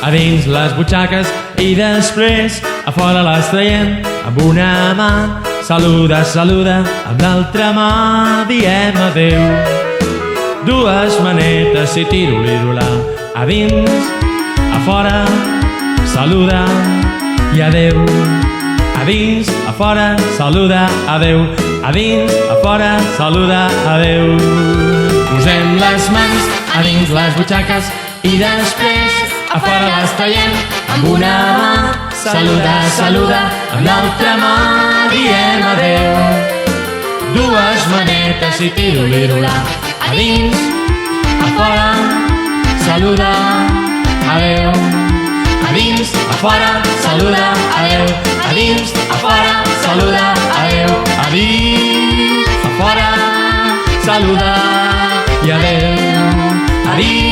a dins les butxaques i després a fora les traiem amb una mà. Saluda, saluda, amb l'altra mà diem adeu. Dues manetes i tiro-li-ro-la, a dins, a fora, saluda i adeu. A dins, a fora, saluda, adeu. A dins, a fora, saluda, adeu. Posem les mans a dins les butxaques i després a fora les traiem amb una mà. Saluda, saluda, amb l'altra mà diem adeu. Dues manetes i tiro-li-ro-la, a dins, a fora, saluda, adeu. A dins, a fora, saluda, adeu. A dins, a fora, saluda, adeu. A dins, a fora, saluda i adeu. A dins,